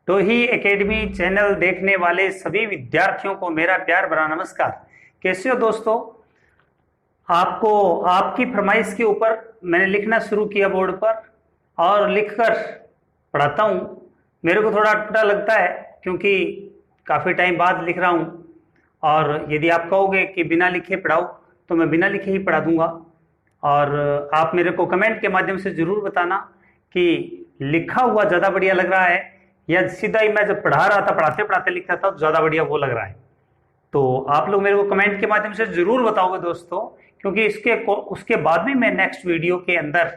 तो ही academy channel देखने वाले सभी विद्यार्थियों को मेरा प्यार भरा नमस्कार। कैसे हो दोस्तों? आपको आपकी फरमाइश के ऊपर मैंने लिखना शुरू किया बोर्ड पर और लिखकर पढ़ाता हूँ। मेरे को थोड़ा अटपटा लगता है क्योंकि काफ़ी टाइम बाद लिख रहा हूँ, और यदि आप कहोगे कि बिना लिखे पढ़ाओ तो मैं बिना लिखे ही पढ़ा दूंगा। और आप मेरे को कमेंट के माध्यम से ज़रूर बताना कि लिखा हुआ ज़्यादा बढ़िया लग रहा है या सीधा ही मैं जब पढ़ा रहा था, पढ़ाते पढ़ाते लिख रहा था तो ज़्यादा बढ़िया वो लग रहा है। तो आप लोग मेरे को कमेंट के माध्यम से ज़रूर बताओगे दोस्तों, क्योंकि उसके बाद में मैं नेक्स्ट वीडियो के अंदर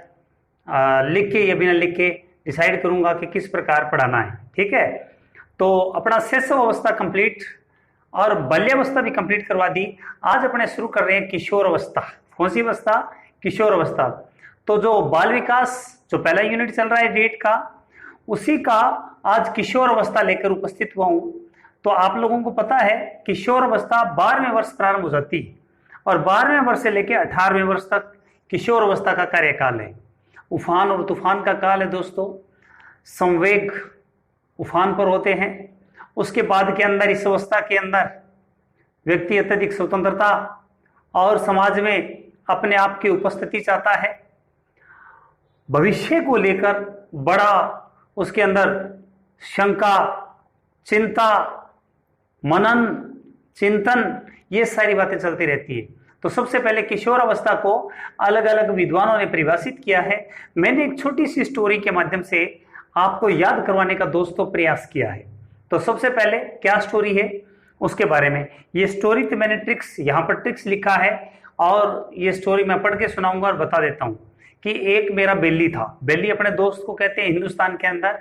लिख के या बिना लिख के डिसाइड करूंगा कि किस प्रकार पढ़ाना है। ठीक है, तो अपना शैशव अवस्था कंप्लीट और बाल्यावस्था भी कंप्लीट करवा दी। आज अपने शुरू कर रहे हैं किशोर अवस्था। कौन सी अवस्था? किशोर अवस्था। तो जो बाल विकास जो पहला यूनिट चल रहा है डेट का, उसी का आज किशोर अवस्था लेकर उपस्थित हुआ हूं। तो आप लोगों को पता है किशोर अवस्था 12वें वर्ष प्रारंभ हो जाती है और 12वें वर्ष से लेकर 18वें वर्ष तक किशोर अवस्था का कार्यकाल है। उफान और तूफान का काल है दोस्तों। संवेग उफान पर होते हैं। उसके बाद के अंदर, इस अवस्था के अंदर व्यक्ति अत्यधिक स्वतंत्रता और समाज में अपने आप की उपस्थिति चाहता है। भविष्य को लेकर बड़ा उसके अंदर शंका, चिंता, मनन, चिंतन, ये सारी बातें चलती रहती है। तो सबसे पहले किशोर अवस्था को अलग अलग विद्वानों ने परिभाषित किया है। मैंने एक छोटी सी स्टोरी के माध्यम से आपको याद करवाने का दोस्तों प्रयास किया है। तो सबसे पहले क्या स्टोरी है उसके बारे में, ये स्टोरी तो मैंने ट्रिक्स, यहाँ पर ट्रिक्स लिखा है और ये स्टोरी मैं पढ़ के सुनाऊंगा और बता देता हूँ कि एक मेरा बेली था। बेली अपने दोस्त को कहते हैं हिंदुस्तान के अंदर,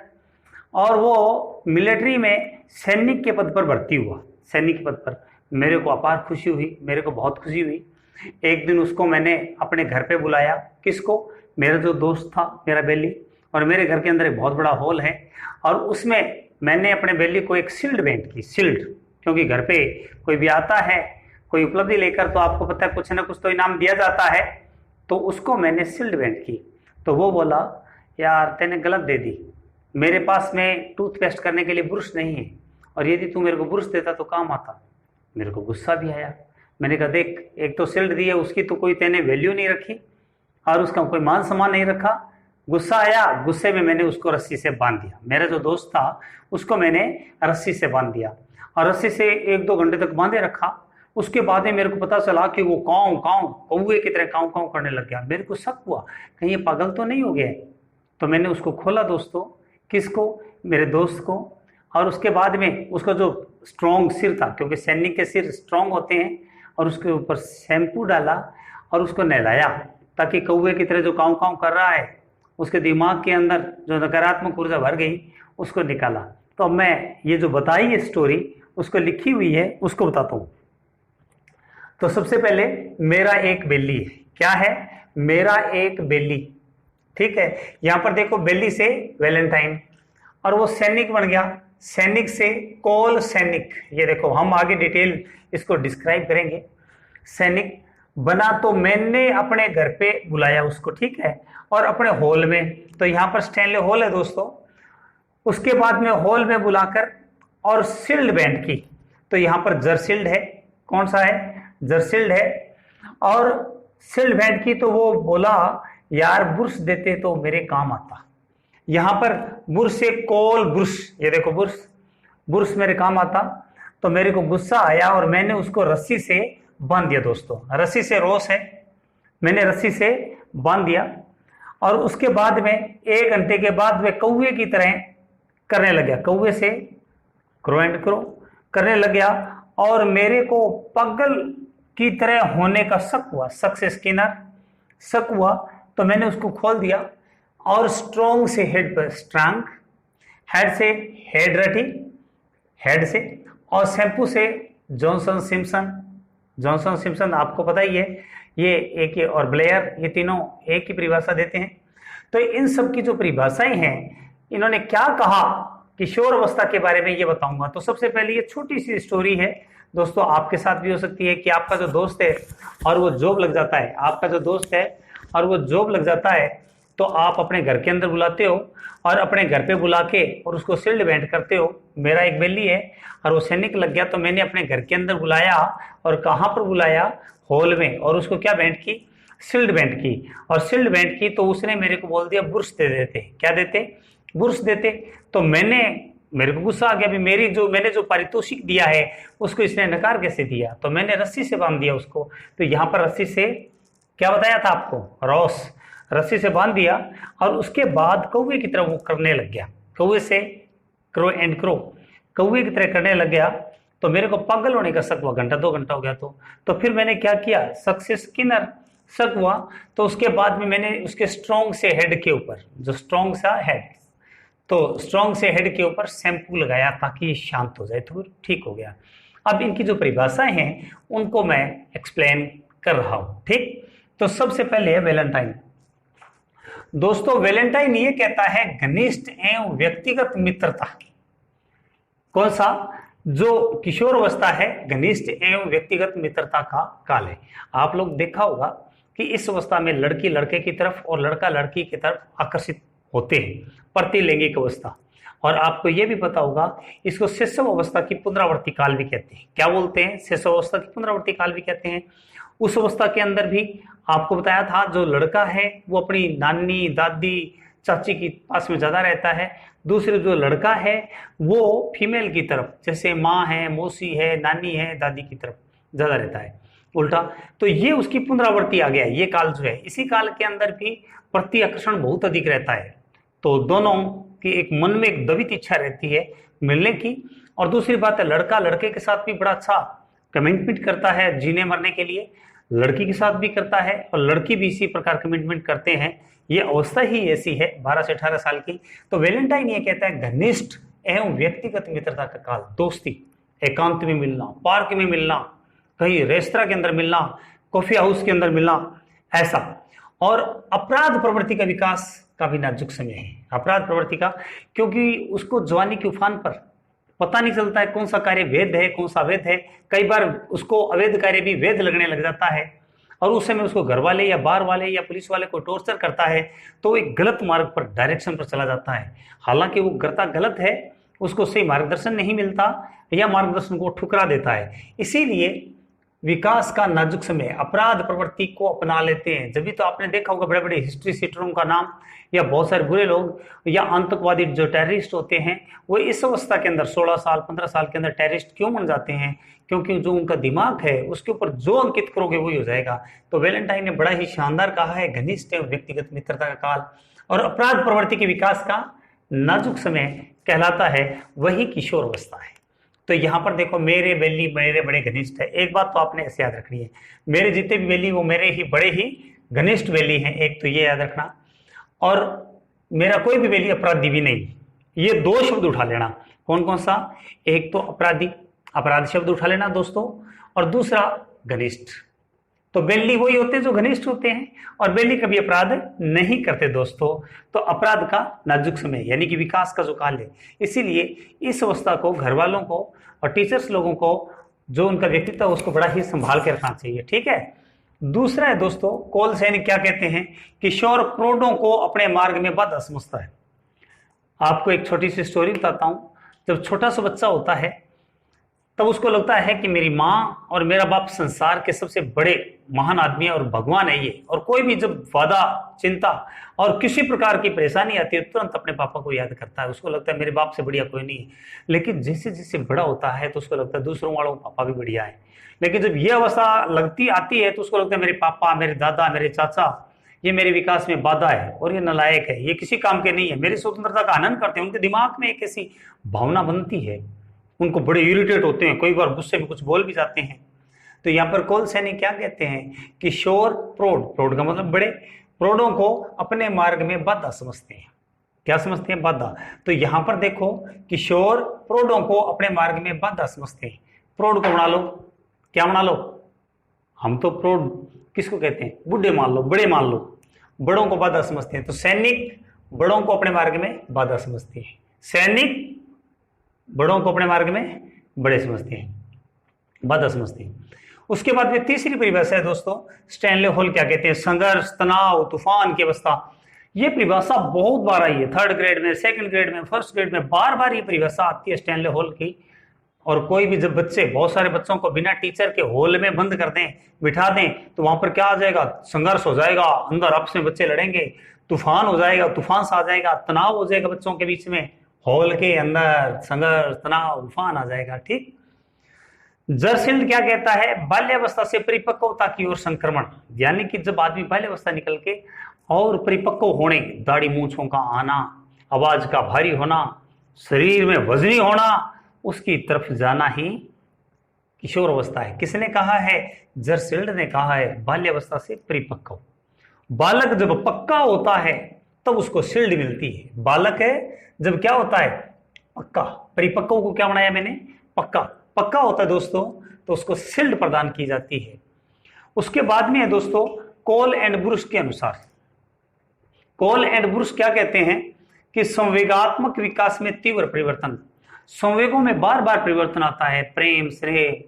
और वो मिलिट्री में सैनिक के पद पर भर्ती हुआ। सैनिक के पद पर मेरे को अपार खुशी हुई, मेरे को बहुत खुशी हुई। एक दिन उसको मैंने अपने घर पे बुलाया। किसको? मेरा जो दोस्त था, मेरा बेली। और मेरे घर के अंदर एक बहुत बड़ा हॉल है और उसमें मैंने अपने बेली को एक शील्ड भेंट की। शील्ड, क्योंकि घर पे कोई भी आता है कोई उपलब्धि लेकर तो आपको पता है कुछ ना कुछ तो इनाम दिया जाता है। तो उसको मैंने शील्ड भेंट की। तो वो बोला, यार तेने गलत दे दी, मेरे पास में टूथपेस्ट करने के लिए ब्रश नहीं है, और यदि तू मेरे को ब्रश देता तो काम आता। मेरे को गुस्सा भी आया। मैंने कहा देख, एक तो शील्ड दी है, उसकी तो कोई तेने वैल्यू नहीं रखी और उसका कोई मान सम्मान नहीं रखा। गुस्सा आया, गुस्से में मैंने उसको रस्सी से बांध दिया। मेरा जो दोस्त था उसको मैंने रस्सी से बांध दिया और रस्सी से 1-2 घंटे तक बांधे रखा। उसके बाद में मेरे को पता चला कि वो काऊ काऊ कौवे की तरह काऊ काऊ करने लग गया। मेरे को शक हुआ कहीं ये पागल तो नहीं हो गया है। तो मैंने उसको खोला दोस्तों। किसको? मेरे दोस्त को। और उसके बाद में उसका जो स्ट्रॉन्ग सिर था, क्योंकि सैनिक के सिर स्ट्रॉन्ग होते हैं, और उसके ऊपर शैम्पू डाला और उसको नहलाया ताकि कौवे की तरह जो काऊ काऊ कर रहा है उसके दिमाग के अंदर जो नकारात्मक ऊर्जा भर गई उसको निकाला। तो अब मैं ये जो बताई है स्टोरी, उसको लिखी हुई है, उसको बताता हूँ। तो सबसे पहले मेरा एक बेली है। क्या है? मेरा एक बेली। ठीक है, यहां पर देखो, बेली से वैलेंटाइन, और वो सैनिक बन गया। सैनिक से कोल सैनिक। ये देखो, हम आगे डिटेल इसको डिस्क्राइब करेंगे। सैनिक बना तो मैंने अपने घर पे बुलाया उसको, ठीक है, और अपने हॉल में। तो यहाँ पर स्टैनले हॉल है दोस्तों। उसके बाद में हॉल में बुलाकर और शील्ड बैंड की। तो यहाँ पर जरशील्ड है। कौन सा है? जरशील्ड है। और शील्ड बैंड की तो वो बोला, यार बुर्श देते तो मेरे काम आता। यहाँ पर बुर्श से कोल बुर्श, ये देखो बुर्श, बुर्श मेरे काम आता। तो मेरे को गुस्सा आया और मैंने उसको रस्सी से बांध दिया दोस्तों। रस्सी से रोस है, मैंने रस्सी से बांध दिया। और उसके बाद में 1 घंटे के बाद वे कौवे की तरह करने लग गया। कौवे से क्रो एंड क्रो करने लग गया और मेरे को पागल की तरह होने का शक हुआ। शक से स्किनर, शक हुआ। तो मैंने उसको खोल दिया और स्ट्रॉन्ग से हेड पर स्ट्रांग, हेड से हेड रटी, हेड से, और शैम्पू से जॉनसन सिम्पसन। जॉनसन सिम्पसन आपको पता ही है, ये एक ये, और ब्लेयर, ये तीनों एक ही परिभाषा देते हैं। तो इन सब की जो परिभाषाएं हैं, इन्होंने क्या कहा किशोर अवस्था के बारे में, ये बताऊंगा। तो सबसे पहले ये छोटी सी स्टोरी है दोस्तों, आपके साथ भी हो सकती है कि आपका जो दोस्त है और वो जॉब लग जाता है, आपका जो दोस्त है और वो जॉब लग जाता है, तो आप अपने घर के अंदर बुलाते हो और अपने घर पे बुला के और उसको शील्ड बैंड करते हो। मेरा एक बेली है और वो सैनिक लग गया, तो मैंने अपने घर के अंदर बुलाया और कहाँ पर बुलाया, हॉल में, और उसको क्या बैंड की, शील्ड बैंड की। और शील्ड बैंड की तो उसने मेरे को बोल दिया बुर्श दे देते। क्या देते, बुर्श देते। तो मेरे को गुस्सा आ गया, भी मैंने जो पारितोषिक दिया है उसको इसने नकार कैसे दिया। तो मैंने रस्सी से बांध दिया उसको। तो यहाँ पर रस्सी से क्या बताया था आपको, रॉस, रस्सी से बांध दिया। और उसके बाद कौवे की तरह वो करने लग गया, कौवे से क्रो एंड क्रो, कौवे की तरह करने लग गया। तो मेरे को पागल होने का शक हुआ, घंटा 2 घंटा हो गया। तो फिर मैंने क्या किया, शक से स्किनर, शक हुआ। तो उसके बाद में मैंने उसके स्ट्रॉन्ग से हेड के ऊपर, जो स्ट्रॉन्ग सा हेड, तो स्ट्रॉन्ग से हेड के ऊपर शैम्पू लगाया ताकि ये शांत हो जाए, तो ठीक हो गया। अब इनकी जो परिभाषाएं हैं उनको मैं एक्सप्लेन कर रहा हूं, ठीक। तो सबसे पहले है वैलेंटाइन। दोस्तों वैलेंटाइन ये कहता है घनिष्ठ एवं व्यक्तिगत मित्रता। कौन सा, जो किशोर अवस्था है, घनिष्ठ एवं व्यक्तिगत मित्रता का काल है। आप लोग देखा होगा कि इस अवस्था में लड़की लड़के की तरफ और लड़का लड़की की तरफ आकर्षित होते हैं, प्रतिलैंगिक अवस्था। और आपको यह भी पता होगा इसको शैशव अवस्था की पुनरावृत्ति काल भी कहते हैं। क्या बोलते हैं, शैशव अवस्था की पुनरावृत्ति काल भी कहते हैं। उस अवस्था के अंदर भी आपको बताया था, जो लड़का है वो अपनी नानी दादी चाची के पास में ज्यादा रहता है, दूसरे जो लड़का है वो फीमेल की तरफ, जैसे माँ है, मौसी है, नानी है, दादी की तरफ ज्यादा रहता है, उल्टा। तो ये उसकी पुनरावृत्ति आ गया, ये काल जो है। इसी काल के अंदर भी प्रति आकर्षण बहुत अधिक रहता है। तो दोनों की एक मन में एक दबित इच्छा रहती है मिलने की। और दूसरी बात है, लड़का लड़के के साथ भी बड़ा अच्छा कमिटमेंट करता है जीने मरने के लिए, लड़की के साथ भी करता है और लड़की भी इसी प्रकार कमिटमेंट करते हैं। ये अवस्था ही ऐसी है 12 से 18 साल की। तो वैलेंटाइन ये कहता है घनिष्ठ एवं व्यक्तिगत मित्रता का काल, दोस्ती, एकांत में मिलना, पार्क में मिलना, कहीं रेस्तरा के अंदर मिलना, कॉफी हाउस के अंदर मिलना, ऐसा। और अपराध प्रवृत्ति का विकास का भी नाजुक समय है, अपराध प्रवृत्ति का, क्योंकि उसको जवानी के उफान पर पता नहीं चलता है कौन सा कार्य वैध है कौन सा अवैध है। कई बार उसको अवैध कार्य भी वैध लगने लग जाता है और उस समय उसको घर वाले या बार वाले या पुलिस वाले को टॉर्चर करता है, तो एक गलत मार्ग पर, डायरेक्शन पर चला जाता है। हालांकि वो करता गलत है, उसको सही मार्गदर्शन नहीं मिलता या मार्गदर्शन को ठुकरा देता है। इसीलिए विकास का नाजुक समय अपराध प्रवृत्ति को अपना लेते हैं। जब भी तो आपने देखा होगा बड़े बड़े हिस्ट्री सीटरों का नाम या बहुत सारे बुरे लोग या आतंकवादी जो टेररिस्ट होते हैं, वो इस अवस्था के अंदर 16 साल 15 साल के अंदर टेररिस्ट क्यों बन जाते हैं, क्योंकि जो उनका दिमाग है उसके ऊपर जो अंकित करोगे वही हो जाएगा। तो वैलेंटाइन ने बड़ा ही शानदार कहा है, घनिष्ठ व्यक्तिगत मित्रता का काल और अपराध प्रवृत्ति के विकास का नाजुक समय कहलाता है, वही किशोर अवस्था है। तो यहाँ पर देखो, मेरे बेली मेरे बड़े घनिष्ठ है। एक बात तो आपने ऐसे याद रखनी है, मेरे जितने भी बेली वो मेरे ही बड़े ही घनिष्ठ बेली हैं, एक तो ये याद रखना। और मेरा कोई भी बेली अपराधी भी नहीं, ये 2 शब्द उठा लेना। कौन कौन सा, एक तो अपराधी, अपराध शब्द उठा लेना दोस्तों, और दूसरा घनिष्ठ। तो बेली वही होते हैं जो घनिष्ठ होते हैं और बेली कभी अपराध नहीं करते दोस्तों। तो अपराध का नाजुक समय यानी कि विकास का जो काल है, इसीलिए इस अवस्था को घर वालों को और टीचर्स लोगों को जो उनका व्यक्तित्व उसको बड़ा ही संभाल के रखना चाहिए, ठीक है। दूसरा है दोस्तों, कोल सैनिक क्या कहते हैं, किशोर प्रौढ़ों को अपने मार्ग में बाधा समझता है। आपको एक छोटी सी स्टोरी बताता हूं। जब छोटा सा बच्चा होता है तब उसको लगता है कि मेरी माँ और मेरा बाप संसार के सबसे बड़े महान आदमी है और भगवान है ये। और कोई भी जब वादा, चिंता और किसी प्रकार की परेशानी आती है तुरंत अपने पापा को याद करता है। उसको लगता है मेरे बाप से बढ़िया कोई नहीं है। लेकिन जैसे जैसे बड़ा होता है तो उसको लगता है दूसरों वालों को पापा भी बढ़िया है। लेकिन जब ये अवस्था आती है तो उसको लगता है मेरे पापा, मेरे दादा, मेरे चाचा ये मेरे विकास में बाधा है और ये नालायक है, ये किसी काम के नहीं है, मेरी स्वतंत्रता का आनंद करते हैं। उनके दिमाग में एक ऐसी भावना बनती है, उनको बड़े इरिटेट होते हैं, कई बार गुस्से में कुछ बोल भी जाते हैं। तो यहाँ पर कोल सैनिक क्या कहते हैं, किशोर प्रौढ़, प्रौढ़ का मतलब बड़े, प्रौढ़ों को अपने मार्ग में बाधा समझते हैं। क्या समझते हैं, बाधा। तो यहाँ पर देखो, किशोर प्रौढ़ों को अपने मार्ग में बाधा समझते हैं। प्रौढ़ को बना लो, क्या बना लो, हम तो प्रौढ़ किसको कहते हैं, बूढ़े मान लो, बड़े मान लो, बड़ों को बाधा समझते हैं। तो सैनिक बड़ों को अपने मार्ग में बाधा समझते हैं, सैनिक बड़ों को अपने मार्ग में बड़े समझते हैं, बाधा समझते हैं। उसके बाद में तीसरी परिभाषा है दोस्तों, स्टैनले हॉल क्या कहते हैं, संघर्ष, तनाव, तूफान की अवस्था। ये परिभाषा बहुत बार आई है, थर्ड ग्रेड में, सेकंड ग्रेड में, फर्स्ट ग्रेड में, बार बार ये परिभाषा आती है स्टैनले हॉल की। और कोई भी जब बच्चे, बहुत सारे बच्चों को बिना टीचर के हॉल में बंद कर दें, बिठा दें, तो वहां पर क्या आ जाएगा, संघर्ष हो जाएगा, अंदर आपस में बच्चे लड़ेंगे, तूफान हो जाएगा, तूफान सा आ जाएगा, तनाव हो जाएगा बच्चों के बीच में, हॉल के अंदर संघर्ष, तनाव, तूफान आ जाएगा। ठीक। जरसील्ड क्या कहता है, बाल्यावस्था से परिपक्वता की ओर संक्रमण, यानी कि जब आदमी बाल्यावस्था निकल के और परिपक्व होने, दाढ़ी मूंछों का आना, आवाज का भारी होना, शरीर में वजनी होना, उसकी तरफ जाना ही किशोर अवस्था है। किसने कहा है, जरसील्ड ने कहा है, बाल्यावस्था से परिपक्व। बालक जब पक्का होता है तब उसको शील्ड मिलती है। बालक है जब क्या होता है, पक्का। परिपक्व को क्या बनाया मैंने, पक्का। पक्का होता है दोस्तों तो उसको शील्ड प्रदान की जाती है। उसके बाद में है दोस्तों कोल एंड ब्रुश के अनुसार, कोल एंड ब्रुश क्या कहते हैं कि संवेगात्मक विकास में तीव्र परिवर्तन, संवेगों में बार बार परिवर्तन आता है, प्रेम, स्नेह,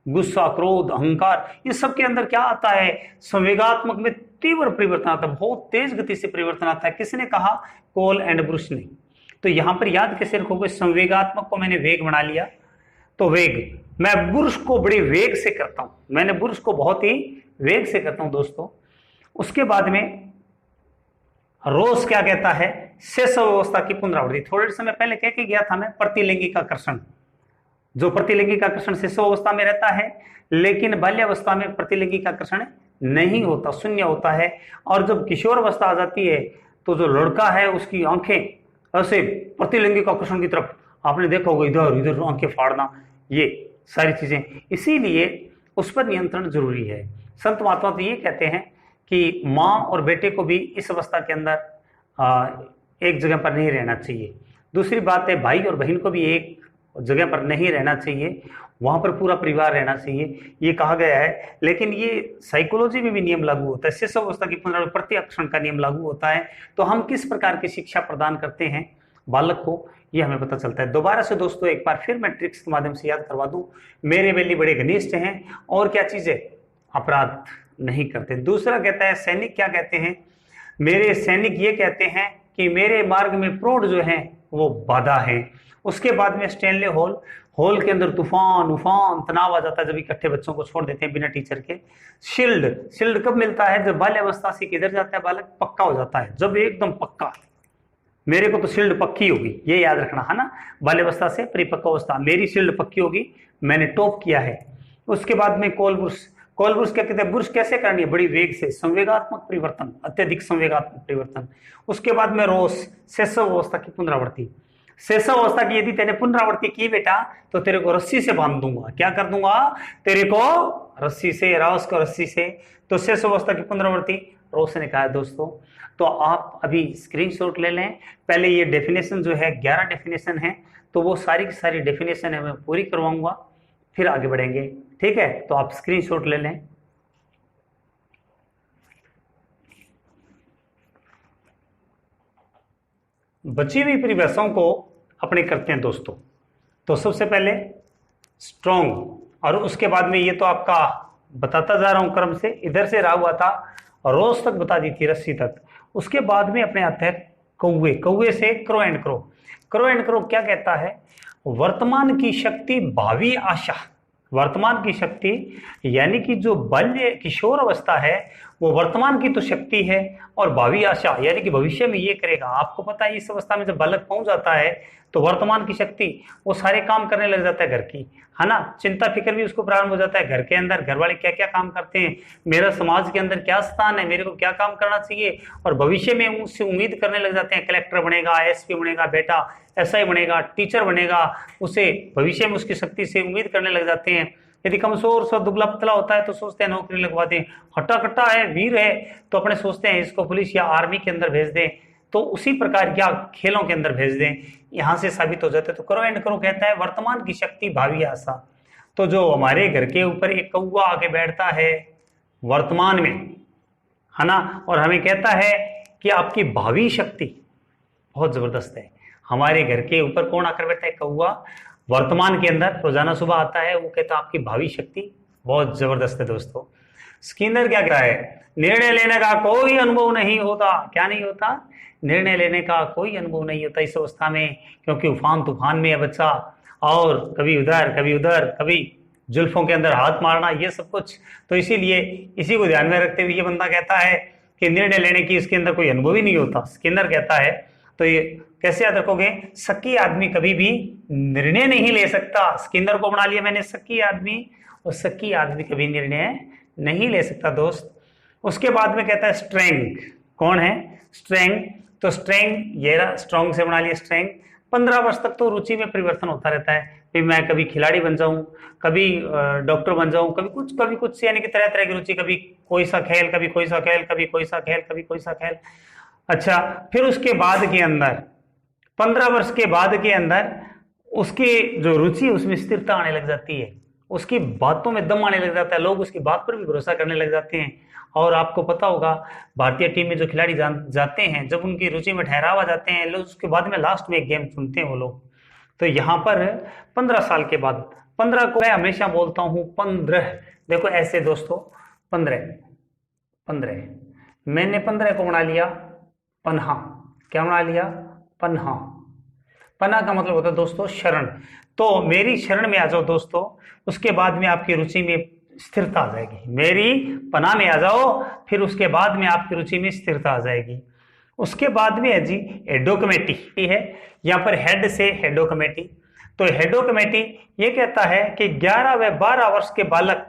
गुस्सा, क्रोध, अहंकार, ये सब के अंदर क्या आता है, संवेगात्मक में तीव्र परिवर्तन आता है, बहुत तेज गति से परिवर्तन आता है। किसने कहा, कोल एंड ब्रुश ने। तो यहां पर याद कैसे रखोगे, संवेगात्मक को मैंने वेग बना लिया, तो वेग, मैं ब्रुश को बड़े वेग से करता हूं, मैंने ब्रुश को बहुत ही वेग से करता हूं दोस्तों। उसके बाद में रोज क्या कहता है, शेष अवस्था की पुनरावृत्ति। थोड़े समय पहले कह के गया था मैं, प्रतिलिंगिक आकर्षण, जो प्रतिलिंगिक आकर्षण शेष अवस्था में रहता है, लेकिन बाल्यावस्था में प्रतिलिंगिक आकर्षण नहीं होता, शून्य होता है। और जब किशोर अवस्था आ जाती है तो जो लड़का है उसकी आंखें ऐसे प्रतिलिंगिक आकर्षण की तरफ, आपने देखा होगा, इधर इधर आंखें फाड़ना, ये सारी चीजें, इसीलिए उस पर नियंत्रण जरूरी है। संत महात्मा तो ये कहते हैं कि माँ और बेटे को भी इस अवस्था के अंदर एक जगह पर नहीं रहना चाहिए। दूसरी बात है, भाई और बहन को भी एक जगह पर नहीं रहना चाहिए, वहां पर पूरा परिवार रहना चाहिए, ये कहा गया है। लेकिन ये साइकोलॉजी में भी नियम लागू होता है, शेष अवस्था की पुनरावृत्ति प्रतिअक्षण का नियम लागू होता है। तो हम किस प्रकार की शिक्षा प्रदान करते हैं बालक को, ये हमें पता चलता है। दोबारा से दोस्तों एक बार फिर मैं ट्रिक्स के माध्यम से याद करवा दूं, मेरे बेली बड़े घनिष्ठ हैं और क्या चीजें, अपराध नहीं करते। दूसरा कहता है, सैनिक क्या कहते हैं, मेरे सैनिक ये कहते हैं कि मेरे मार्ग में प्रौढ़ जो है वो बाधा है। उसके बाद में स्टैनले हॉल, हॉल के अंदर तूफान उफान तनाव आ जाता है जब इकट्ठे बच्चों को छोड़ देते हैं बिना टीचर के। शील्ड, शील्ड कब मिलता है, जब बाल्यावस्था से किधर जाता है बालक, पक्का हो जाता है, जब एकदम पक्का, मेरे को तो शील्ड पक्की होगी, ये याद रखना है ना, बाल्यावस्था से परिपक्व अवस्था, मेरी शील्ड पक्की होगी, मैंने टॉप किया है। उसके बाद में कोल ब्रुश, कोल ब्रुश क्या कहते हैं, ब्रुश कैसे करनी है, बड़ी वेग से, संवेगात्मक परिवर्तन, अत्यधिक संवेगात्मक परिवर्तन। उसके बाद में रोस, शैशव अवस्था की पुनरावृत्ति, शैशव अवस्था की यदि तेने पुनरावृत्ति की बेटा तो तेरे को रस्सी से बांध दूंगा, क्या कर दूंगा, तेरे को रस्सी से, रास को रस्सी से। तो शैशव अवस्था की पुनरावृत्ति रोस ने कहा है दोस्तों। तो आप अभी स्क्रीनशॉट ले लें, पहले ये डेफिनेशन जो है 11 डेफिनेशन है, तो वो सारी की सारी डेफिनेशन है मैं पूरी करवाऊंगा, फिर आगे बढ़ेंगे, ठीक है। तो आप स्क्रीनशॉट ले लें। बची हुई परिभाषाओं को अपने करते हैं दोस्तों। तो सबसे पहले स्ट्रॉन्ग, और उसके बाद में ये तो आपका बताता जा रहा हूं क्रम से, इधर से रहा हुआ था, रोज तक बता दी थी, रस्सी तक। उसके बाद में अपने आते हैं कौवे, कौवे से crow and crow. Crow and crow क्या कहता है, वर्तमान की शक्ति भावी आशा, वर्तमान की शक्ति यानी कि जो बाल्य किशोर अवस्था है वो वर्तमान की तो शक्ति है, और भावी आशा यानी कि भविष्य में ये करेगा। आपको पता है इस अवस्था में जब बालक पहुंच जाता है तो वर्तमान की शक्ति, वो सारे काम करने लग जाता है घर की, है ना, चिंता फिक्र भी उसको प्रारंभ हो जाता है। घर के अंदर घर वाले क्या क्या काम करते हैं, मेरा समाज के अंदर क्या स्थान है, मेरे को क्या काम करना चाहिए, और भविष्य में उससे उम्मीद करने लग जाते हैं, कलेक्टर बनेगा, एसपी बनेगा बेटा, एसआई बनेगा, टीचर बनेगा, उसे भविष्य में उसकी शक्ति से उम्मीद करने लग जाते हैं। यदि कमजोर सा दुबला पतला होता है तो सोचते हैं नौकरी लगवा दें, हट्टा कट्टा है, वीर है, तो अपने सोचते हैं इसको पुलिस या आर्मी के अंदर भेज दें, तो उसी प्रकार या खेलों के अंदर भेज दें, यहां से साबित हो जाते। तो करो एंड करो कहता है वर्तमान की शक्ति भावी आशा। तो जो हमारे घर के ऊपर एक कौवा आके बैठता है वर्तमान में, है ना, और हमें कहता है कि आपकी भावी शक्ति बहुत जबरदस्त है। हमारे घर के ऊपर कौन आकर बैठता है, कौवा, वर्तमान के अंदर रोजाना सुबह आता है, वो कहता है आपकी भावी शक्ति बहुत जबरदस्त है दोस्तों। स्किनर क्या कह रहा है, निर्णय लेने का कोई अनुभव नहीं होता। क्या नहीं होता? निर्णय लेने का कोई अनुभव नहीं होता इस अवस्था में, क्योंकि उफान तूफान में है बच्चा, और कभी उधर कभी उधर, कभी जुल्फों के अंदर हाथ मारना, ये सब कुछ। तो इसीलिए इसी को ध्यान में रखते हुए ये बंदा कहता है कि निर्णय लेने की इसके अंदर कोई अनुभव ही नहीं होता, स्किनर कहता है। तो ये कैसे याद रखोगे? शकी आदमी कभी भी निर्णय नहीं ले सकता। स्किनर को बना लिया मैंने शकी आदमी, और शकी आदमी कभी निर्णय नहीं ले सकता दोस्त। उसके बाद में कहता है स्ट्रेंग। कौन है? स्ट्रेंग। तो स्ट्रेंग ये स्ट्रॉन्ग से बना लिया स्ट्रेंग। 15 वर्ष तक तो रुचि में परिवर्तन होता रहता है, फिर मैं कभी खिलाड़ी बन जाऊं, कभी डॉक्टर बन जाऊं, कभी कुछ, यानी कि तरह तरह की रुचि, कभी कोई सा खेल, कभी कोई सा खेल, कभी कोई सा खेल, कभी कोई सा खेल। अच्छा, फिर उसके बाद के अंदर 15 वर्ष के बाद के अंदर उसकी जो रुचि उसमें स्थिरता आने लग जाती है, उसकी बातों में दम आने लग जाता है, लोग उसकी बात पर भी भरोसा करने लग जाते हैं। और आपको पता होगा भारतीय टीम में जो खिलाड़ी जाते हैं, जब उनकी रुचि में ठहराव आ जाते हैं लोग, उसके बाद में लास्ट में एक गेम चुनते हैं वो लोग। तो यहाँ पर 15 साल के बाद, 15 को मैं हमेशा बोलता हूँ 15, देखो ऐसे दोस्तों, 15 मैंने 15 को बना लिया पन्हा। क्या बना लिया? पन्हा। पन्हा का मतलब होता है दोस्तों शरण। तो मेरी शरण में आ जाओ दोस्तों, उसके बाद में आपकी रुचि में स्थिरता आ जाएगी। मेरी पनाह में आ जाओ, फिर उसके बाद में आपकी रुचि में स्थिरता आ जाएगी। उसके बाद में है जी हेडो कमेटी है, यहाँ पर हेड से हेडो कमेटी। तो हेडो कमेटी ये कहता है कि 11 व 12 वर्ष के बालक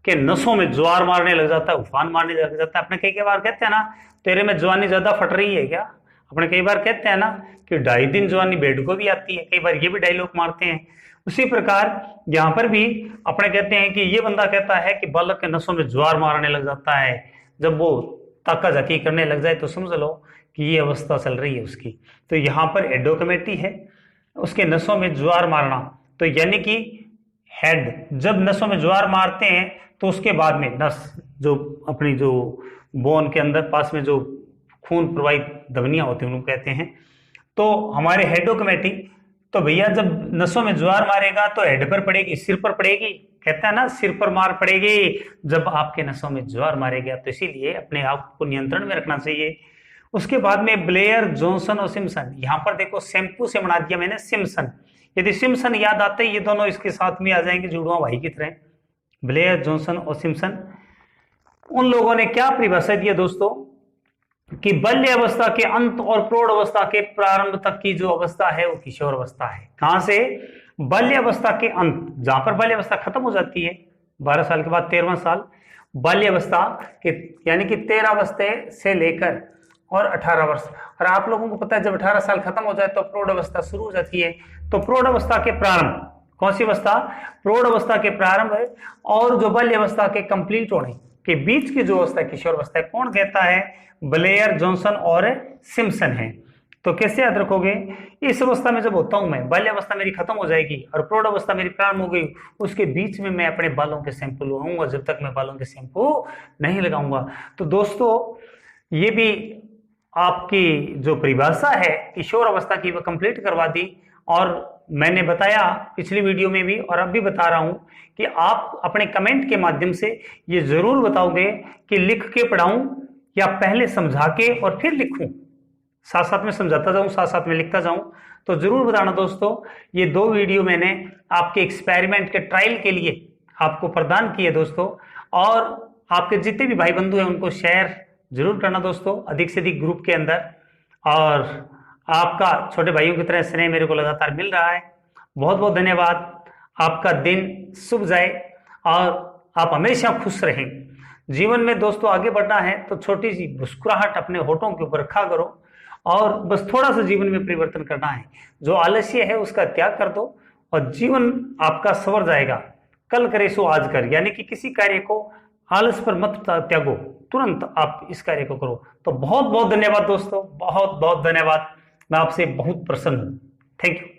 के नसों में ज्वार मारने लग जाता है, उफान मारने लग जाता है। अपने कई बार कहते हैं ना, तेरे में जवानी ज्यादा फट रही है क्या? अपने कई बार कहते हैं ना कि 2.5 दिन जवानी बेड को भी आती है, कई बार ये भी डायलॉग मारते हैं। उसी प्रकार यहाँ पर भी अपने कहते हैं कि ये बंदा कहता है कि बालक के नसों में ज्वार मारने लग जाता है। जब वो ताका झाकी करने लग जाए तो समझ लो कि ये अवस्था चल रही है उसकी। तो यहाँ पर हेडो कमेटी है, उसके नसों में ज्वार मारना। तो यानी कि हेड जब नसों में ज्वार मारते हैं तो उसके बाद में नस, जो अपनी जो बोन के अंदर पास में जो खून प्रवाहित धमनियां होती हैं उनको कहते हैं। तो हमारे हेडो कमेटी, तो भैया जब नसों में ज्वार मारेगा तो हेड पर पड़ेगी, सिर पर पड़ेगी, कहता है ना सिर पर मार पड़ेगी जब आपके नसों में ज्वार मारेगा। तो इसीलिए अपने आप को नियंत्रण में रखना चाहिए। उसके बाद में ब्लेयर, जॉनसन और सिम्पसन। यहाँ पर देखो शैम्पू से बना दिया मैंने सिम्पसन। यदि सिम्पसन याद आते ही ये दोनों इसके साथ में आ जाएंगे जुड़वा भाई की तरह। ब्लेयर, जॉनसन और सिम्पसन, उन लोगों ने क्या परिभाषा दी है दोस्तों कि बाल्य अवस्था के अंत और प्रौढ़ अवस्था के प्रारंभ तक की जो अवस्था है वो किशोर अवस्था है। कहां से? बाल्य अवस्था के अंत, जहां पर बाल्य अवस्था खत्म हो जाती है 12 साल के बाद 13वां साल, बाल्य अवस्था के यानी कि 13 अवस्था से लेकर और 18 वर्ष। और आप लोगों को पता है जब 18 साल खत्म हो जाए तो प्रौढ़ अवस्था शुरू हो जाती है। तो प्रौढ़ अवस्था के प्रारंभ, कौन सी अवस्था? प्रौढ़ अवस्था के प्रारंभ है, और जो बाल्य अवस्था के कंप्लीट होने के बीच की जो अवस्था किशोर अवस्था है, कौन कहता है? ब्लेयर, जॉनसन और सिम्पसन है। तो कैसे याद रखोगे? इस अवस्था में जब होता हूं मैं, बाल्य अवस्था मेरी खत्म हो जाएगी और प्रौढ़ अवस्था मेरी प्रारंभ हो गई, उसके बीच में मैं अपने बालों के शैम्पू लगाऊंगा जब तक मैं बालों के शैम्पू नहीं लगाऊंगा। तो दोस्तों ये भी आपकी जो परिभाषा है किशोर अवस्था की, वह कंप्लीट करवा दी। और मैंने बताया पिछली वीडियो में भी और अब भी बता रहा हूं कि आप अपने कमेंट के माध्यम से ये जरूर बताओगे कि लिख के पढ़ाऊं या पहले समझा के और फिर लिखूं। साथ साथ में समझाता जाऊं, साथ साथ में लिखता जाऊं। तो जरूर बताना दोस्तों। ये 2 वीडियो मैंने आपके एक्सपेरिमेंट के ट्रायल के लिए आपको प्रदान किए दोस्तों, और आपके जितने भी भाई बंधु हैं उनको शेयर जरूर करना दोस्तों, अधिक से अधिक ग्रुप के अंदर। और आपका छोटे भाइयों की तरह स्नेह मेरे को लगातार मिल रहा है। बहुत बहुत धन्यवाद। आपका दिन शुभ जाए और आप हमेशा खुश रहें। जीवन में दोस्तों आगे बढ़ना है तो छोटी सी मुस्कुराहट अपने होठों के ऊपर रखा करो, और बस थोड़ा सा जीवन में परिवर्तन करना है। जो आलस्य है उसका त्याग कर दो और जीवन आपका संवर जाएगा। कल करे सो आज कर, यानी कि किसी कार्य को आलस पर मत त्यागो, तुरंत आप इस कार्य को करो। तो बहुत बहुत धन्यवाद दोस्तों, बहुत बहुत धन्यवाद। मैं आपसे बहुत प्रसन्न हूं। Thank you.